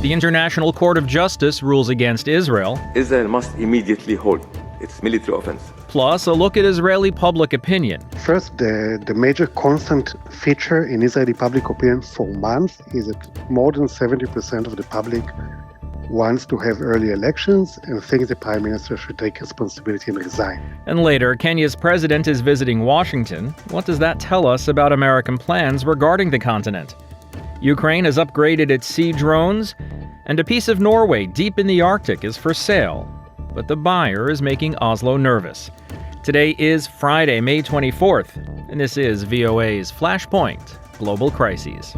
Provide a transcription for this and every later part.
The International Court of Justice rules against Israel. Israel must immediately halt its military offensive. Plus, a look at Israeli public opinion. First, the major constant feature in Israeli public opinion for months is that more than 70% of the public wants to have early elections and thinks the prime minister should take responsibility and resign. And later, Kenya's president is visiting Washington. What does that tell us about American plans regarding the continent? Ukraine has upgraded its sea drones, and a piece of Norway deep in the Arctic is for sale. But the buyer is making Oslo nervous. Today is Friday, May 24th, and this is VOA's Flashpoint Global Crises.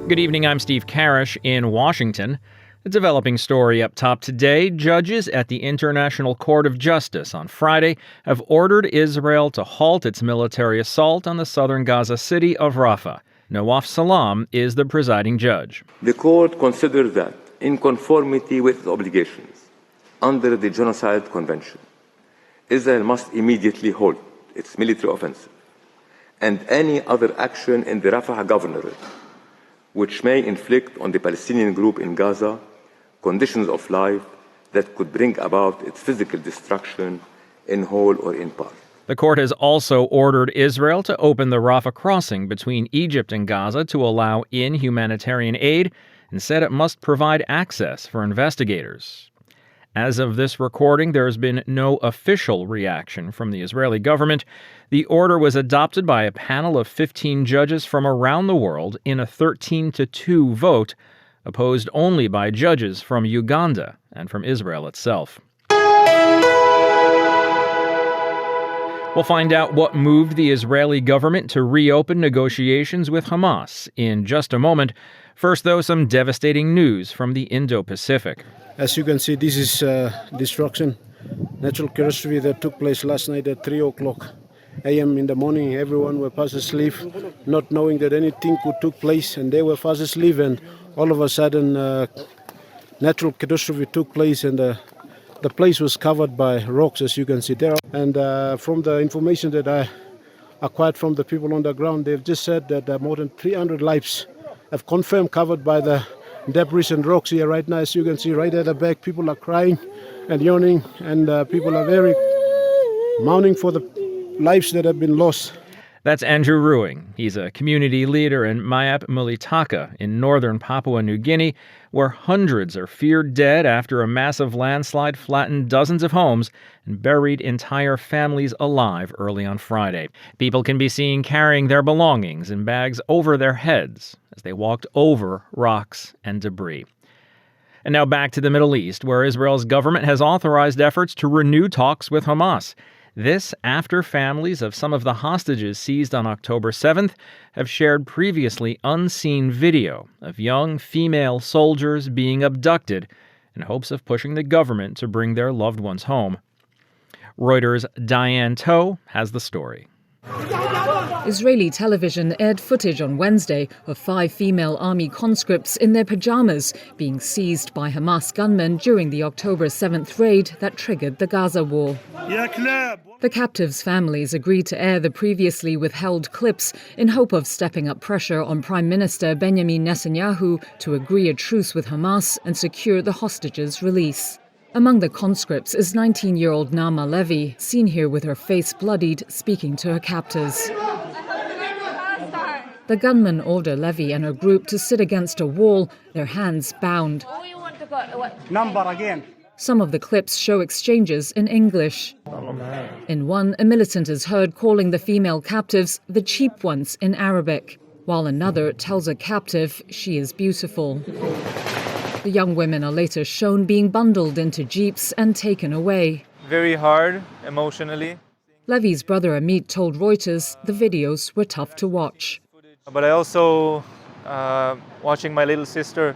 Good evening, I'm Steve Karish in Washington. The developing story up top today, judges at the International Court of Justice on Friday have ordered Israel to halt its military assault on the southern Gaza city of Rafah. Nawaf Salam is the presiding judge. The court considers that, in conformity with its obligations under the Genocide Convention, Israel must immediately halt its military offensive and any other action in the Rafah governorate which may inflict on the Palestinian group in Gaza conditions of life that could bring about its physical destruction in whole or in part. The court has also ordered Israel to open the Rafah crossing between Egypt and Gaza to allow in humanitarian aid and said it must provide access for investigators. As of this recording, there has been no official reaction from the Israeli government. The order was adopted by a panel of 15 judges from around the world in a 13-2 vote, opposed only by judges from Uganda and from Israel itself. We'll find out what moved the Israeli government to reopen negotiations with Hamas in just a moment. First, though, some devastating news from the Indo-Pacific. As you can see, this is destruction, natural catastrophe that took place last night at 3 o'clock a.m. in the morning. Everyone were fast asleep, not knowing that anything could take place, and they were fast asleep, and all of a sudden natural catastrophe took place, and the place was covered by rocks, as you can see there. And from the information that I acquired from the people on the ground, they've just said that more than 300 lives have confirmed covered by the debris and rocks here right now. As you can see right at the back, people are crying and yawning, and people are very mourning for the lives that have been lost. That's Andrew Ruing. He's a community leader in Mayap Mulitaka in northern Papua New Guinea, where hundreds are feared dead after a massive landslide flattened dozens of homes and buried entire families alive early on Friday. People can be seen carrying their belongings in bags over their heads as they walked over rocks and debris. And now back to the Middle East, where Israel's government has authorized efforts to renew talks with Hamas. This after families of some of the hostages seized on October 7th have shared previously unseen video of young female soldiers being abducted in hopes of pushing the government to bring their loved ones home. Reuters' Diane Toe has the story. Israeli television aired footage on Wednesday of 5 female army conscripts in their pajamas being seized by Hamas gunmen during the October 7th raid that triggered the Gaza war. The captives' families agreed to air the previously withheld clips in hope of stepping up pressure on Prime Minister Benjamin Netanyahu to agree a truce with Hamas and secure the hostages' release. Among the conscripts is 19-year-old Naama Levy, seen here with her face bloodied, speaking to her captors. The gunmen order Levy and her group to sit against a wall, their hands bound. Number again. Some of the clips show exchanges in English. In one, a militant is heard calling the female captives the cheap ones in Arabic, while another tells a captive she is beautiful. The young women are later shown being bundled into jeeps and taken away. Very hard emotionally. Levy's brother Amit told Reuters the videos were tough to watch. But I also, watching my little sister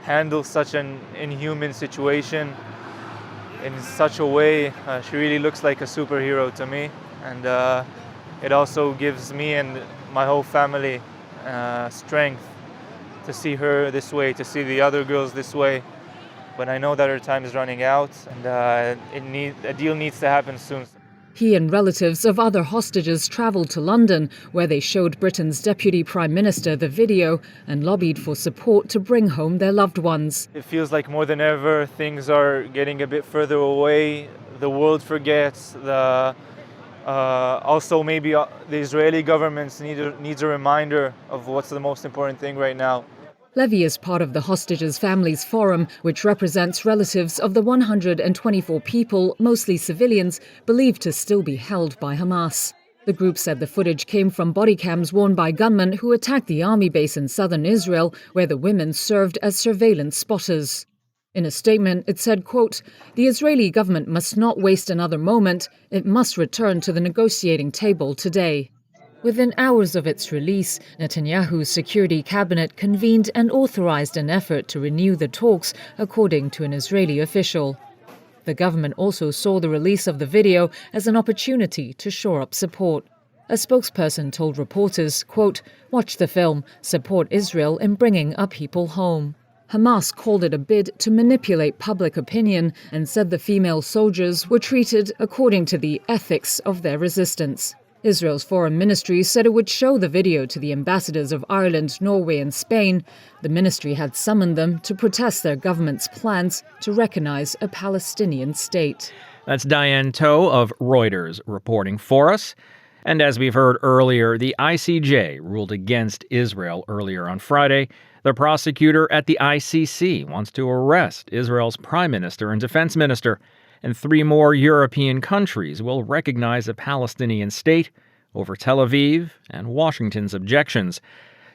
handle such an inhuman situation in such a way, she really looks like a superhero to me. And it also gives me and my whole family strength to see her this way, to see the other girls this way. But I know that her time is running out, and a deal needs to happen soon. He and relatives of other hostages travelled to London, where they showed Britain's Deputy Prime Minister the video and lobbied for support to bring home their loved ones. It feels like more than ever things are getting a bit further away. The world forgets. Also, maybe the Israeli government needs a reminder of what's the most important thing right now. Levy is part of the Hostages Families Forum, which represents relatives of the 124 people, mostly civilians, believed to still be held by Hamas. The group said the footage came from body cams worn by gunmen who attacked the army base in southern Israel, where the women served as surveillance spotters. In a statement, it said, quote, "The Israeli government must not waste another moment. It must return to the negotiating table today." Within hours of its release, Netanyahu's security cabinet convened and authorized an effort to renew the talks, according to an Israeli official. The government also saw the release of the video as an opportunity to shore up support. A spokesperson told reporters, quote, "Watch the film, support Israel in bringing our people home." Hamas called it a bid to manipulate public opinion and said the female soldiers were treated according to the ethics of their resistance. Israel's foreign ministry said it would show the video to the ambassadors of Ireland, Norway and Spain. The ministry had summoned them to protest their government's plans to recognize a Palestinian state. That's Diane Toe of Reuters reporting for us. And as we've heard earlier, the ICJ ruled against Israel earlier on Friday. The prosecutor at the ICC wants to arrest Israel's prime minister and defense minister. And 3 more European countries will recognize a Palestinian state over Tel Aviv and Washington's objections.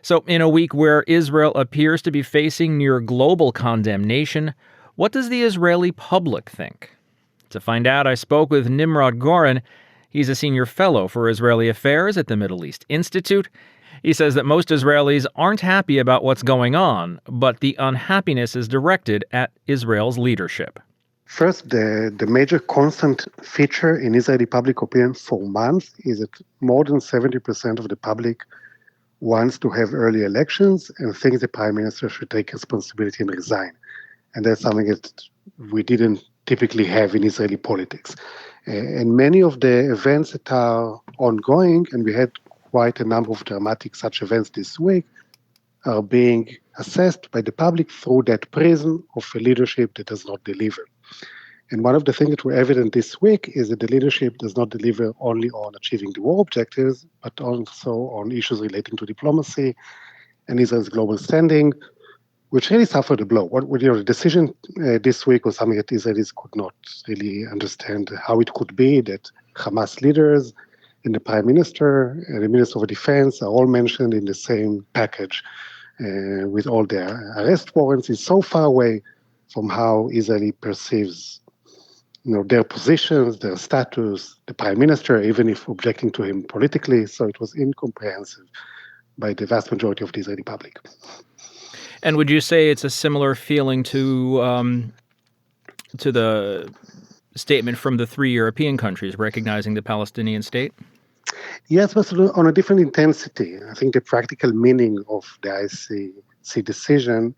So in a week where Israel appears to be facing near global condemnation, what does the Israeli public think? To find out, I spoke with Nimrod Goren. He's a senior fellow for Israeli affairs at the Middle East Institute. He says that most Israelis aren't happy about what's going on, but the unhappiness is directed at Israel's leadership. First, the major constant feature in Israeli public opinion for months is that more than 70% of the public wants to have early elections and thinks the prime minister should take responsibility and resign. And that's something that we didn't typically have in Israeli politics. And many of the events that are ongoing, and we had quite a number of dramatic such events this week, are being assessed by the public through that prism of a leadership that does not deliver. And one of the things that were evident this week is that the leadership does not deliver only on achieving the war objectives, but also on issues relating to diplomacy and Israel's global standing, which really suffered a blow. The decision this week was something that Israelis could not really understand how it could be that Hamas leaders and the prime minister and the minister of defense are all mentioned in the same package with all their arrest warrants. Is so far away from how Israel perceives their positions, their status, the prime minister, even if objecting to him politically. So it was incomprehensive by the vast majority of the Israeli public. And would you say it's a similar feeling to the statement from the 3 European countries recognizing the Palestinian state? Yes, but on a different intensity. I think the practical meaning of the ICC decision,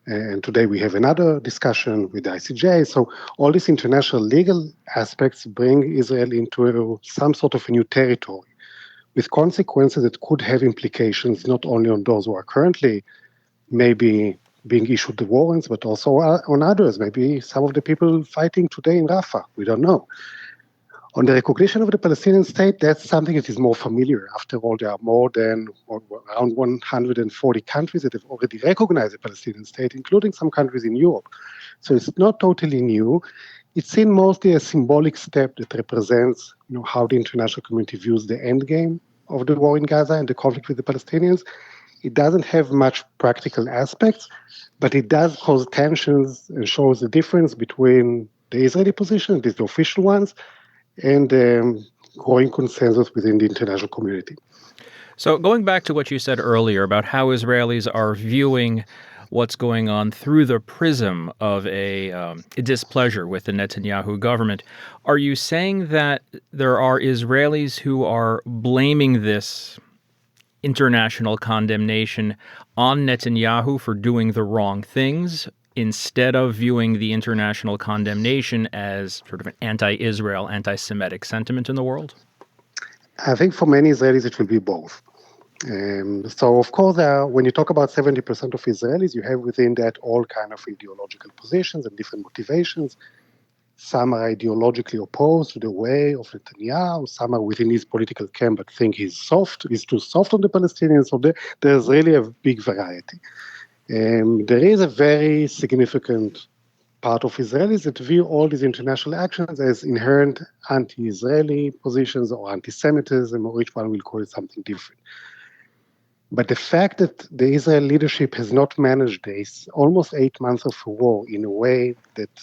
and today we have another discussion with the ICJ, so all these international legal aspects bring Israel into some sort of a new territory with consequences that could have implications not only on those who are currently maybe being issued the warrants, but also on others, maybe some of the people fighting today in Rafah. We don't know. On the recognition of the Palestinian state, that's something that is more familiar. After all, there are more than around 140 countries that have already recognized the Palestinian state, including some countries in Europe. So it's not totally new. It's seen mostly a symbolic step that represents how the international community views the end game of the war in Gaza and the conflict with the Palestinians. It doesn't have much practical aspects, but it does cause tensions and shows the difference between the Israeli position, these the official ones, and growing consensus within the international community. So going back to what you said earlier about how Israelis are viewing what's going on through the prism of a displeasure with the Netanyahu government, are you saying that there are Israelis who are blaming this international condemnation on Netanyahu for doing the wrong things, instead of viewing the international condemnation as sort of an anti-Israel, anti-Semitic sentiment in the world? I think for many Israelis it will be both. So, of course, when you talk about 70% of Israelis, you have within that all kind of ideological positions and different motivations. Some are ideologically opposed to the way of Netanyahu. Some are within his political camp but think he's too soft on the Palestinians. So there's really a big variety. There is a very significant part of Israelis that view all these international actions as inherent anti-Israeli positions or anti-Semitism, or each one will call it something different. But the fact that the Israel leadership has not managed this almost 8 months of a war in a way that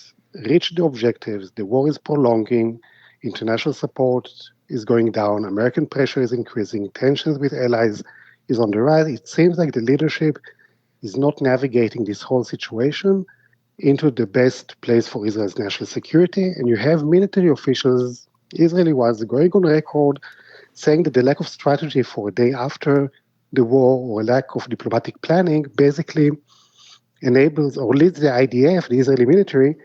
reached the objectives, the war is prolonging, international support is going down, American pressure is increasing, tensions with allies is on the rise, it seems like the leadership is not navigating this whole situation into the best place for Israel's national security. And you have military officials, Israeli ones, going on record saying that the lack of strategy for a day after the war or lack of diplomatic planning basically enables or leads the IDF, the Israeli military,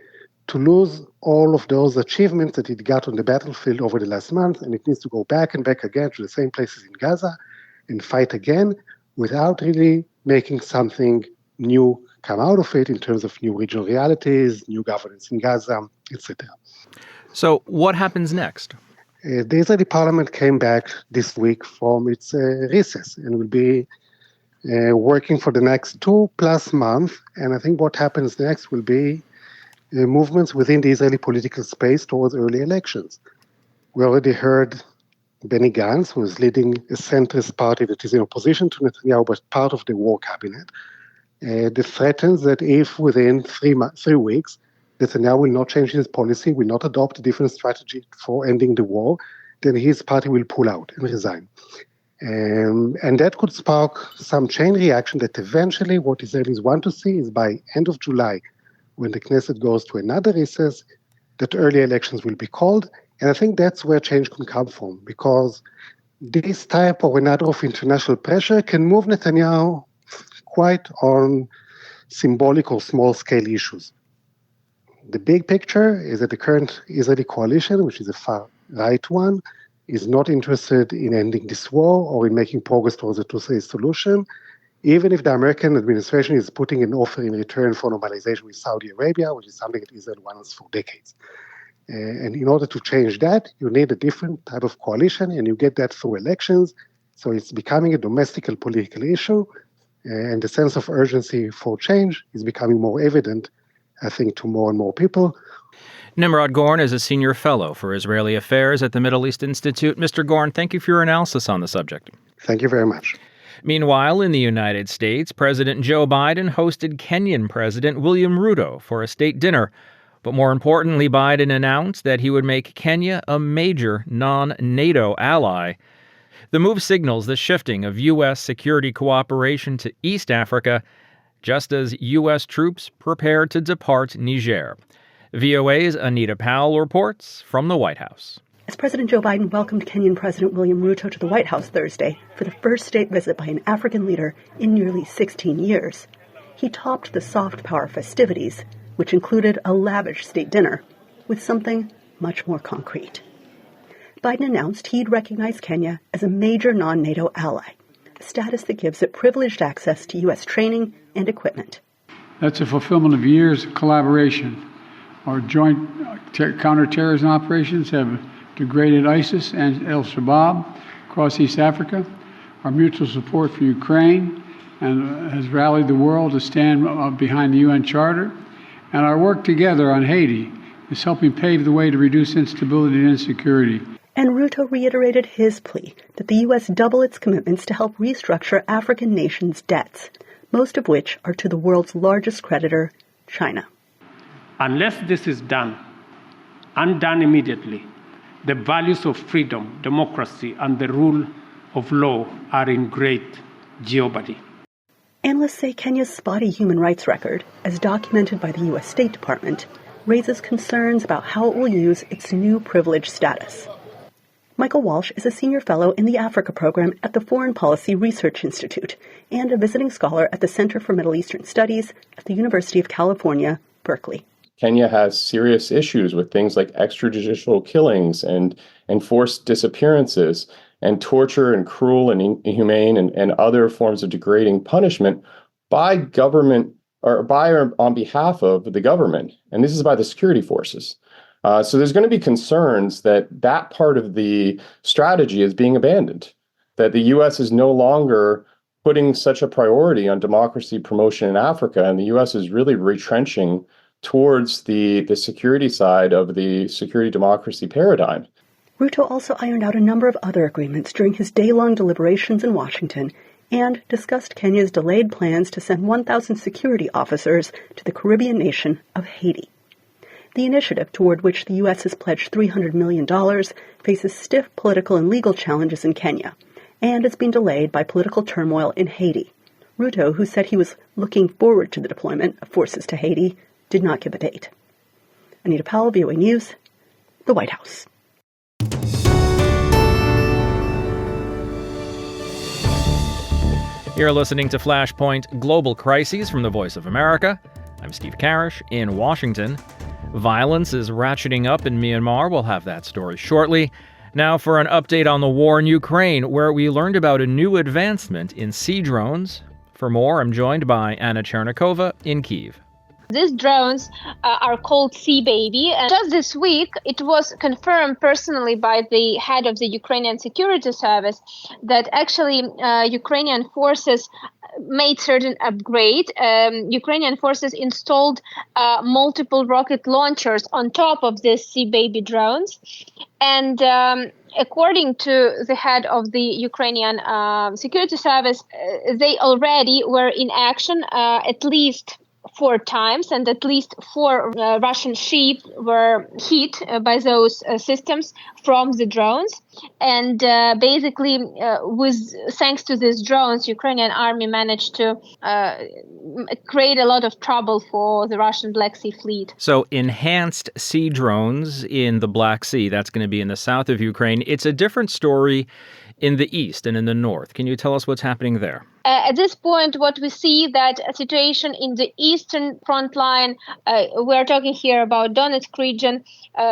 to lose all of those achievements that it got on the battlefield over the last month, and it needs to go back and back again to the same places in Gaza and fight again without really making something new come out of it in terms of new regional realities, new governance in Gaza, etc. So what happens next? The Israeli parliament came back this week from its recess and will be working for the next 2+ months. And I think what happens next will be movements within the Israeli political space towards early elections. We already heard Benny Gantz, who is leading a centrist party that is in opposition to Netanyahu, but part of the war cabinet, that threatens that if within 3 weeks Netanyahu will not change his policy, will not adopt a different strategy for ending the war, then his party will pull out and resign. And that could spark some chain reaction that eventually what Israelis want to see is by end of July, when the Knesset goes to another recess, that early elections will be called. And I think that's where change can come from, because this type or another of international pressure can move Netanyahu quite on symbolic or small-scale issues. The big picture is that the current Israeli coalition, which is a far-right one, is not interested in ending this war or in making progress towards a two-state solution, even if the American administration is putting an offer in return for normalization with Saudi Arabia, which is something that Israel wants for decades. And in order to change that, you need a different type of coalition, and you get that through elections. So it's becoming a domestic political issue, and the sense of urgency for change is becoming more evident, I think, to more and more people. Nimrod Gorn is a senior fellow for Israeli affairs at the Middle East Institute. Mr. Gorn, thank you for your analysis on the subject. Thank you very much. Meanwhile, in the United States, President Joe Biden hosted Kenyan President William Ruto for a state dinner. But more importantly, Biden announced that he would make Kenya a major non-NATO ally. The move signals the shifting of U.S. security cooperation to East Africa, just as U.S. troops prepare to depart Niger. VOA's Anita Powell reports from the White House. As President Joe Biden welcomed Kenyan President William Ruto to the White House Thursday for the first state visit by an African leader in nearly 16 years, he topped the soft power festivities, which included a lavish state dinner, with something much more concrete. Biden announced he'd recognize Kenya as a major non-NATO ally, a status that gives it privileged access to U.S. training and equipment. That's a fulfillment of years of collaboration. Our joint counterterrorism operations have degraded ISIS and al-Shabaab across East Africa. Our mutual support for Ukraine and has rallied the world to stand behind the UN Charter. And our work together on Haiti is helping pave the way to reduce instability and insecurity. And Ruto reiterated his plea that the U.S. double its commitments to help restructure African nations' debts, most of which are to the world's largest creditor, China. Unless this is done, and done immediately, the values of freedom, democracy, and the rule of law are in great jeopardy. Analysts say Kenya's spotty human rights record, as documented by the U.S. State Department, raises concerns about how it will use its new privileged status. Michael Walsh is a senior fellow in the Africa program at the Foreign Policy Research Institute and a visiting scholar at the Center for Middle Eastern Studies at the University of California, Berkeley. Kenya has serious issues with things like extrajudicial killings and enforced disappearances and torture and cruel and inhumane and other forms of degrading punishment by government or on behalf of the government. And this is by the security forces. So there's going to be concerns that that part of the strategy is being abandoned, that the U.S. is no longer putting such a priority on democracy promotion in Africa, and the U.S. is really retrenching towards the security side of the security democracy paradigm. Ruto also ironed out a number of other agreements during his day-long deliberations in Washington and discussed Kenya's delayed plans to send 1,000 security officers to the Caribbean nation of Haiti. The initiative, toward which the U.S. has pledged $300 million, faces stiff political and legal challenges in Kenya, and it's been delayed by political turmoil in Haiti. Ruto, who said he was looking forward to the deployment of forces to Haiti, did not give a date. Anita Powell, VOA News, the White House. You're listening to Flashpoint Global Crises from the Voice of America. I'm Steve Karish in Washington. Violence is ratcheting up in Myanmar. We'll have that story shortly. Now for an update on the war in Ukraine, where we learned about a new advancement in sea drones. For more, I'm joined by Anna Chernikova in Kyiv. These drones are called Sea Baby. And just this week, it was confirmed personally by the head of the Ukrainian security service that actually Ukrainian forces made certain upgrade. Ukrainian forces installed multiple rocket launchers on top of these Sea Baby drones. And according to the head of the Ukrainian security service, they already were in action at least 4 times, and at least 4 Russian ships were hit by those systems from the drones. And basically, thanks to these drones, Ukrainian army managed to create a lot of trouble for the Russian Black Sea fleet. So enhanced sea drones in the Black Sea, that's going to be in the south of Ukraine. It's a different story in the east and in the north. Can you tell us what's happening there? At this point, what we see that a situation in the eastern front line, we're talking here about Donetsk region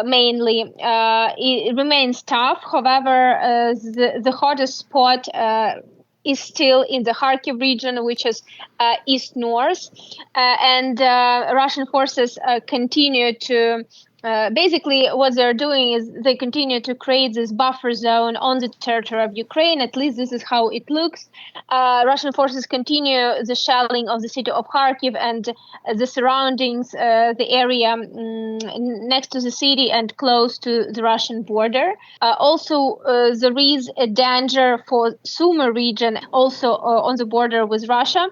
mainly, it remains tough. However, the hottest spot is still in the Kharkiv region, which is east-north. And Russian forces continue to basically, what they're doing is they continue to create this buffer zone on the territory of Ukraine. At least this is how it looks. Russian forces continue the shelling of the city of Kharkiv and the surroundings, the area next to the city and close to the Russian border. Also, there is a danger for Sumy region, also on the border with Russia.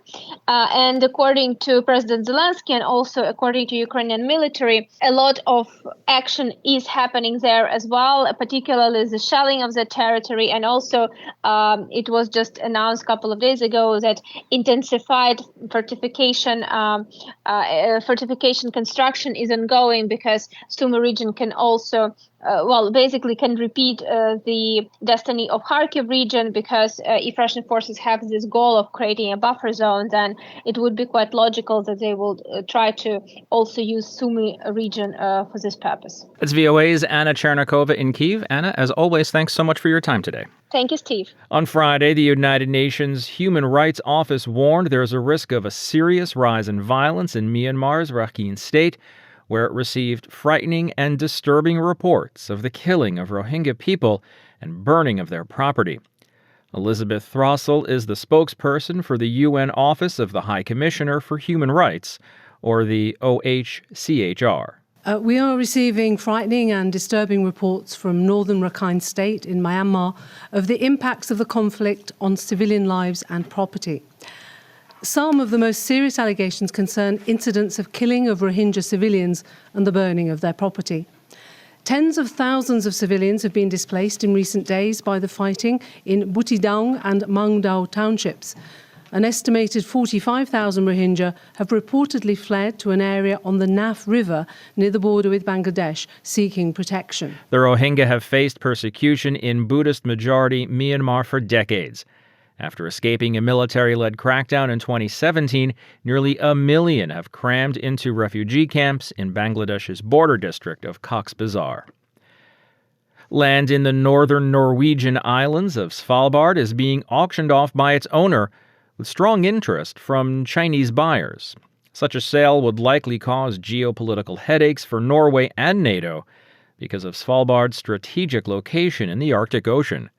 And according to President Zelensky and also according to Ukrainian military, a lot of action is happening there as well, particularly the shelling of the territory. And also it was just announced a couple of days ago that intensified fortification construction is ongoing because Sumy region can also basically can repeat the destiny of Kharkiv region, because if Russian forces have this goal of creating a buffer zone, then it would be quite logical that they will try to also use Sumy region for this purpose. It's VOA's Anna Chernikova in Kyiv. Anna, as always, thanks so much for your time today. Thank you, Steve. On Friday, the United Nations Human Rights Office warned there's a risk of a serious rise in violence in Myanmar's Rakhine state, where it received frightening and disturbing reports of the killing of Rohingya people and burning of their property. Elizabeth Throssell is the spokesperson for the UN Office of the High Commissioner for Human Rights, or the OHCHR. We are receiving frightening and disturbing reports from northern Rakhine State in Myanmar of the impacts of the conflict on civilian lives and property. Some of the most serious allegations concern incidents of killing of Rohingya civilians and the burning of their property. Tens of thousands of civilians have been displaced in recent days by the fighting in Butidong and Mangdao townships. An estimated 45,000 Rohingya have reportedly fled to an area on the Naf River near the border with Bangladesh, seeking protection. The Rohingya have faced persecution in Buddhist-majority Myanmar for decades. After escaping a military-led crackdown in 2017, nearly 1 million have crammed into refugee camps in Bangladesh's border district of Cox's Bazar. Land in the northern Norwegian islands of Svalbard is being auctioned off by its owner, with strong interest from Chinese buyers. Such a sale would likely cause geopolitical headaches for Norway and NATO because of Svalbard's strategic location in the Arctic Ocean.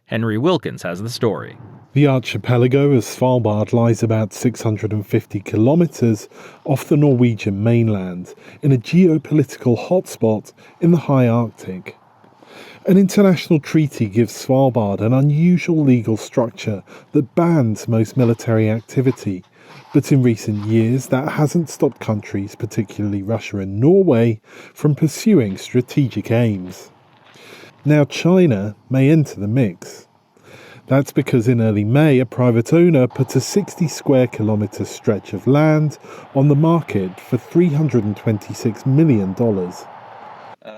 Henry Wilkins has the story. The archipelago of Svalbard lies about 650 kilometres off the Norwegian mainland in a geopolitical hotspot in the high Arctic. An international treaty gives Svalbard an unusual legal structure that bans most military activity, but in recent years that hasn't stopped countries, particularly Russia and Norway, from pursuing strategic aims. Now China may enter the mix. That's because in early May, a private owner put a 60 square kilometre stretch of land on the market for $326 million.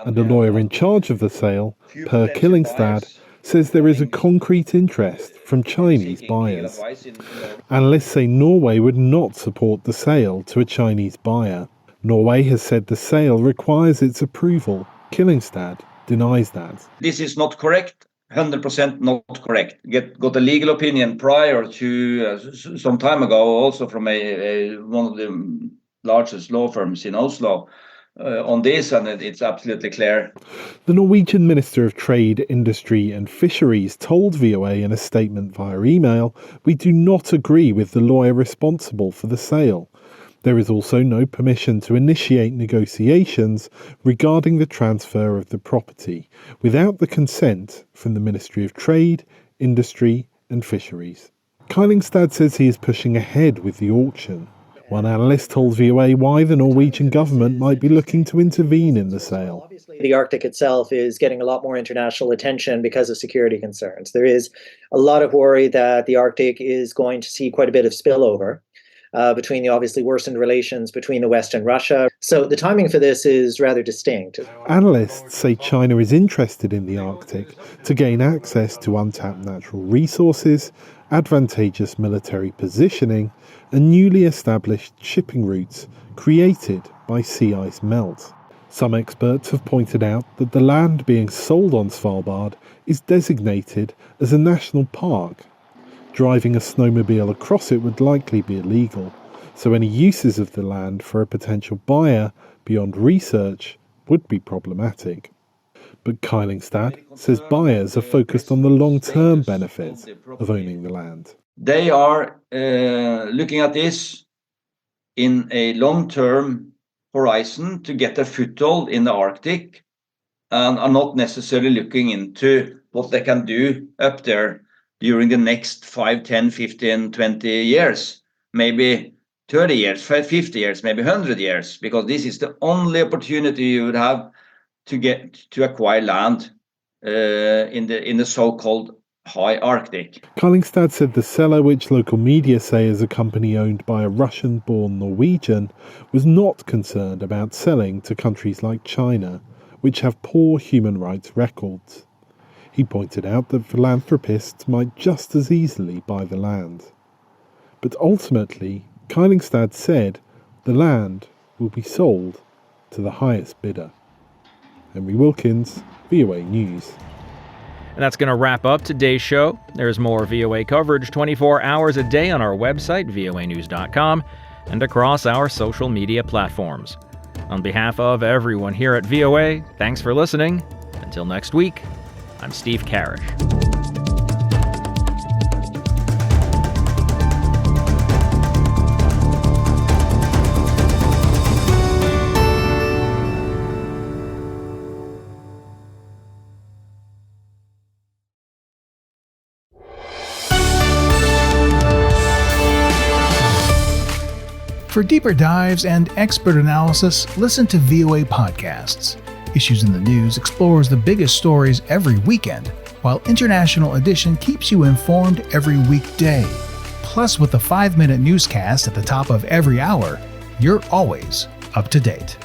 And a lawyer in charge of the sale, Per Killingstad, says there is a concrete interest from Chinese buyers. Analysts say Norway would not support the sale to a Chinese buyer. Norway has said the sale requires its approval. Killingstad denies that. This is not correct, 100% not correct. Got a legal opinion prior to some time ago, also from one of the largest law firms in Oslo on this, and it's absolutely clear. The Norwegian Minister of Trade, Industry and Fisheries told VOA in a statement via email, "We do not agree with the lawyer responsible for the sale. There is also no permission to initiate negotiations regarding the transfer of the property without the consent from the Ministry of Trade, Industry and Fisheries." Kylingstad says he is pushing ahead with the auction. One analyst told VOA why the Norwegian government might be looking to intervene in the sale. The Arctic itself is getting a lot more international attention because of security concerns. There is a lot of worry that the Arctic is going to see quite a bit of spillover between the obviously worsened relations between the West and Russia. So the timing for this is rather distinct. Analysts say China is interested in the Arctic to gain access to untapped natural resources, advantageous military positioning, and newly established shipping routes created by sea ice melt. Some experts have pointed out that the land being sold on Svalbard is designated as a national park. Driving a snowmobile across it would likely be illegal, so any uses of the land for a potential buyer beyond research would be problematic. But Kylingstad says buyers are focused on the long-term benefits of owning the land. They are looking at this in a long-term horizon to get a foothold in the Arctic, and are not necessarily looking into what they can do up there during the next 5, 10, 15, 20 years, maybe 30 years, 50 years, maybe 100 years, because this is the only opportunity you would have to acquire land in the so-called high Arctic. Kylingstad said the seller, which local media say is a company owned by a Russian-born Norwegian, was not concerned about selling to countries like China, which have poor human rights records. He pointed out that philanthropists might just as easily buy the land. But ultimately, Kylingstad said the land will be sold to the highest bidder. Henry Wilkins, VOA News. And that's going to wrap up today's show. There's more VOA coverage 24 hours a day on our website, voanews.com, and across our social media platforms. On behalf of everyone here at VOA, thanks for listening. Until next week, I'm Steve Karish. For deeper dives and expert analysis, listen to VOA Podcasts. Issues in the News explores the biggest stories every weekend, while International Edition keeps you informed every weekday. Plus, with the 5-minute newscast at the top of every hour, you're always up to date.